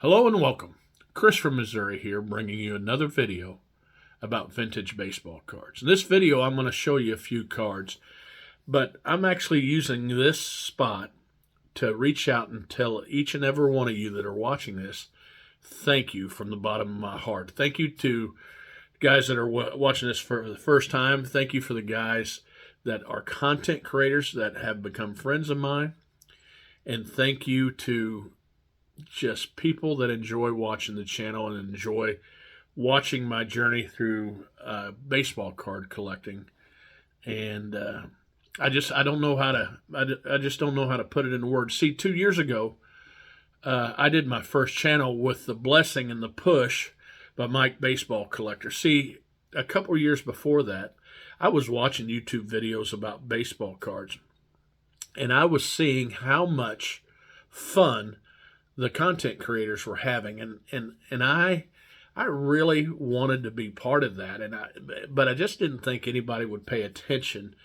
Hello and welcome. Chris from Missouri here, bringing you another video about vintage baseball cards. In this video, I'm going to show you a few cards, but I'm actually using this spot to reach out and tell each and every one of you that are watching this, thank you from the bottom of my heart. Thank you to guys that are watching this for the first time. Thank you for the guys that are content creators that have become friends of mine. And thank you to just people that enjoy watching the channel and enjoy watching my journey through baseball card collecting. And I just don't know how to put it in words. See, 2 years ago, I did my first channel with the blessing and the push by Mike Baseball Collector. See, a couple years before that, I was watching YouTube videos about baseball cards, and I was seeing how much fun the content creators were having, and I really wanted to be part of that, but I just didn't think anybody would pay attention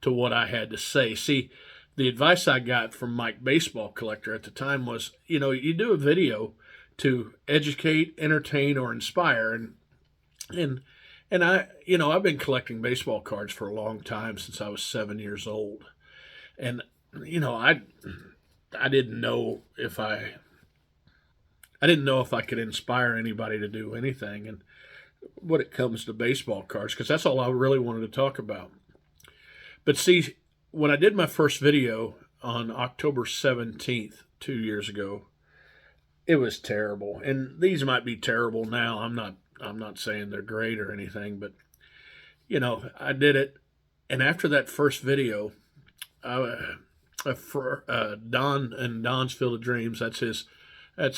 to what I had to say. See, the advice I got from Mike Baseball Collector at the time was, you do a video to educate, entertain, or inspire, and I've been collecting baseball cards for a long time, since I was 7 years old, and I didn't know if I could inspire anybody to do anything, and when it comes to baseball cards, because that's all I really wanted to talk about. But see, when I did my first video on October 17th, 2 years ago, it was terrible. And these might be terrible now. I'm not saying they're great or anything, but I did it. And after that first video, for Don and Don's Field of Dreams, that's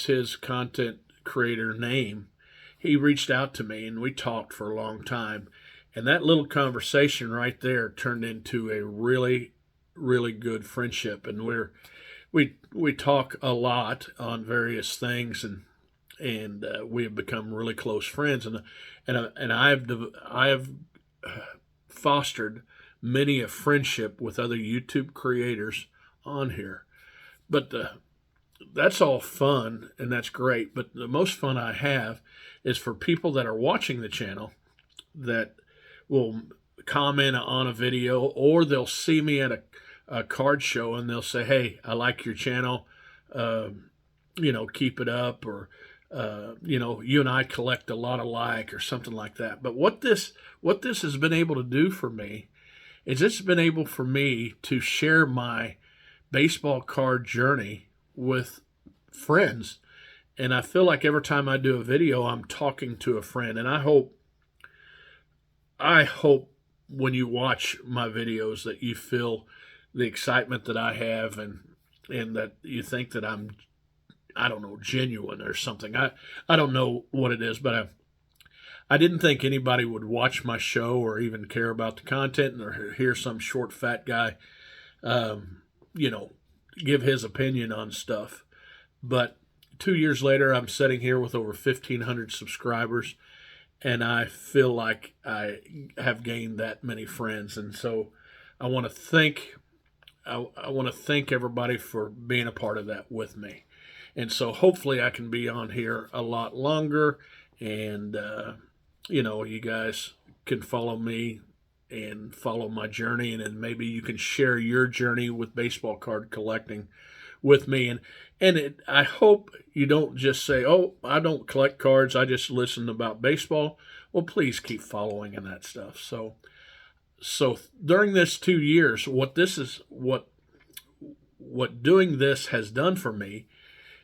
his content creator name. He reached out to me and we talked for a long time. And that little conversation right there turned into a really, really good friendship. And we talk a lot on various things, and we have become really close friends. And I have fostered many a friendship with other YouTube creators on here. But that's all fun and that's great. But the most fun I have is for people that are watching the channel that will comment on a video, or they'll see me at a card show and they'll say, "Hey, I like your channel. Keep it up," or you and I collect a lot alike, or something like that. But what this has been able to do for me is it's been able for me to share my baseball card journey with friends. And I feel like every time I do a video, I'm talking to a friend. And I hope when you watch my videos that you feel the excitement that I have, and that you think that I don't know, genuine or something. I don't know what it is, but I didn't think anybody would watch my show or even care about the content, or hear some short fat guy give his opinion on stuff. But 2 years later, I'm sitting here with over 1,500 subscribers, and I feel like I have gained that many friends. And so I want to thank everybody for being a part of that with me. And so hopefully I can be on here a lot longer, and you guys can follow me and follow my journey, and then maybe you can share your journey with baseball card collecting with me. And I hope you don't just say, "Oh, I don't collect cards, I just listen about baseball." Well, please keep following and that stuff. So during this 2 years, what doing this has done for me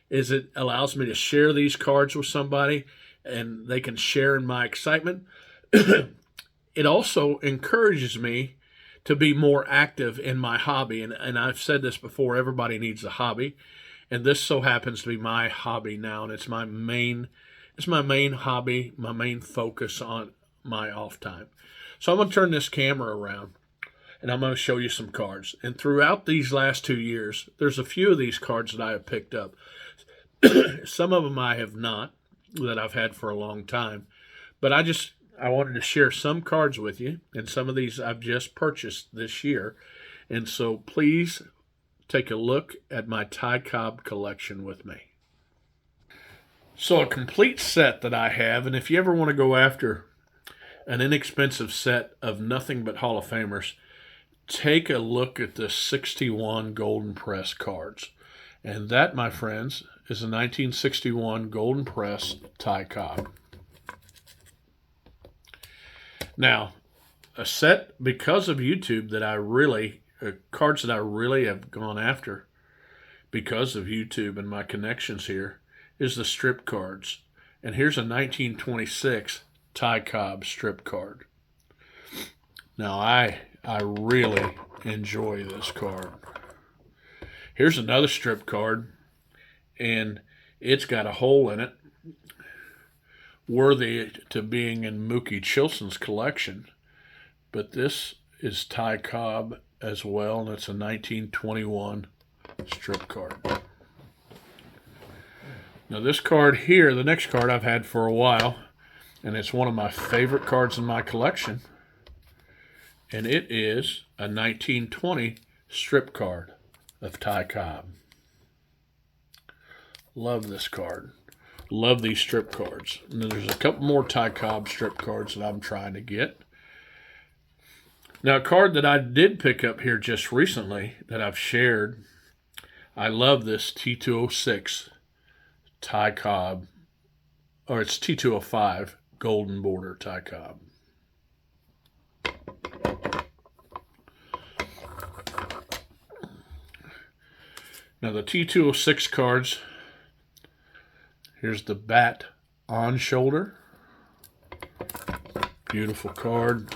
is it allows me to share these cards with somebody, and they can share in my excitement. It also encourages me to be more active in my hobby. And I've said this before, everybody needs a hobby. And this so happens to be my hobby now. And it's my main hobby, my main focus on my off time. So I'm going to turn this camera around, and I'm going to show you some cards. And throughout these last 2 years, there's a few of these cards that I have picked up. Some of them I have not, that I've had for a long time. But I wanted to share some cards with you, and some of these I've just purchased this year. And so please take a look at my Cobb collection with me. So a complete set that I have, and if you ever want to go after an inexpensive set of nothing but Hall of Famers, take a look at the 61 Golden Press cards. And that, my friends, is a 1961 Golden Press Ty Cobb. Now, a set, because of YouTube, that I really, cards that I really have gone after because of YouTube and my connections here, is the strip cards. And here's a 1926 Ty Cobb strip card. Now, I really enjoy this card. Here's another strip card, and it's got a hole in it worthy to being in Mookie Chilson's collection. But this is Ty Cobb as well, and it's a 1921 strip card. Now this card here, the next card I've had for a while, and it's one of my favorite cards in my collection, and it is a 1920 strip card of Ty Cobb. Love this card. Love these strip cards. And there's a couple more Ty Cobb strip cards that I'm trying to get. Now, a card that I did pick up here just recently that I've shared, I love this T206 Ty Cobb, or it's T205 Golden Border Ty Cobb. Now, the T206 cards, here's the bat on shoulder. Beautiful card.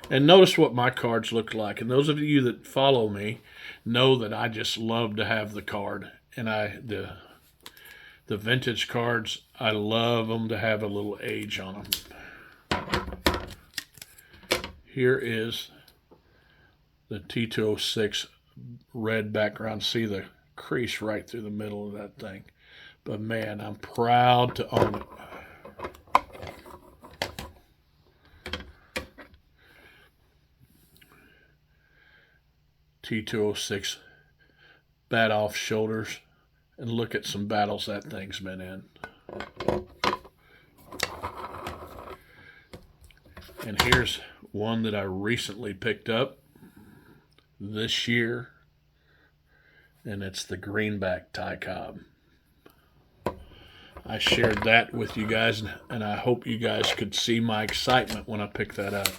And notice what my cards look like. And those of you that follow me know that I just love to have the card. And the vintage cards, I love them to have a little age on them. Here is the T206 red background. See the crease right through the middle of that thing. But man, I'm proud to own it. T206 bat off shoulders, and look at some battles that thing's been in. And here's one that I recently picked up this year, and it's the greenback Ty Cobb. I shared that with you guys, and I hope you guys could see my excitement when I picked that up.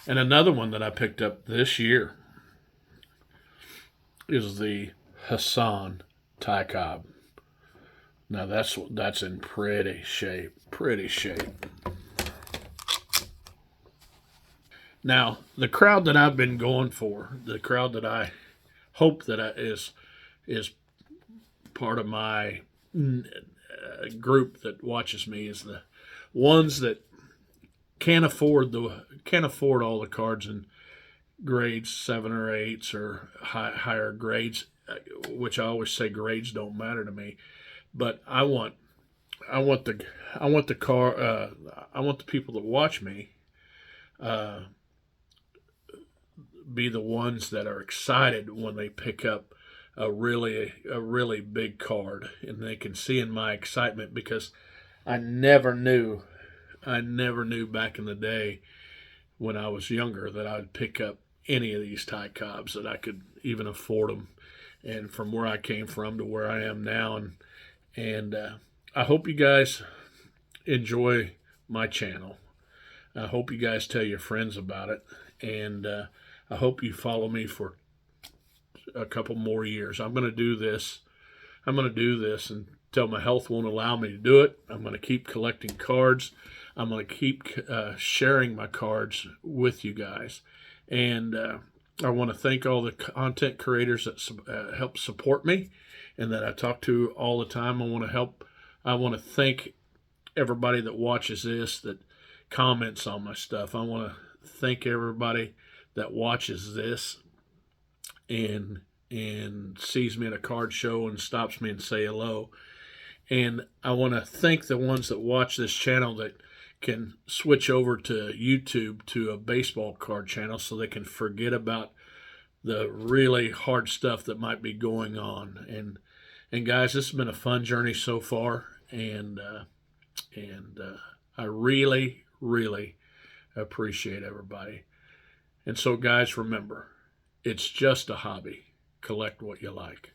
And another one that I picked up this year is the Hassan Ty Cobb. Now that's in pretty shape. Now, the crowd that I've been going for, the crowd that I hope that is part of my group that watches me, is the ones that can't afford all the cards in grades 7 or 8s or higher grades, which I always say grades don't matter to me, but I want the people that watch me be the ones that are excited when they pick up a really big card, and they can see in my excitement, because I never knew back in the day when I was younger that I'd pick up any of these Ty Cobbs, that I could even afford them, and from where I came from to where I am now. And I hope you guys enjoy my channel. I hope you guys tell your friends about it, and I hope you follow me for a couple more years. I'm going to do this until my health won't allow me to do it. I'm going to keep collecting cards. I'm going to keep sharing my cards with you guys. And I want to thank all the content creators that help support me and that I talk to all the time. I want to thank everybody that watches this, that comments on my stuff. I want to thank everybody that watches this and sees me at a card show and stops me and say hello. And I want to thank the ones that watch this channel that can switch over to YouTube to a baseball card channel, so they can forget about the really hard stuff that might be going on. And guys, this has been a fun journey so far, and I really, really appreciate everybody. And so, guys, remember, it's just a hobby. Collect what you like.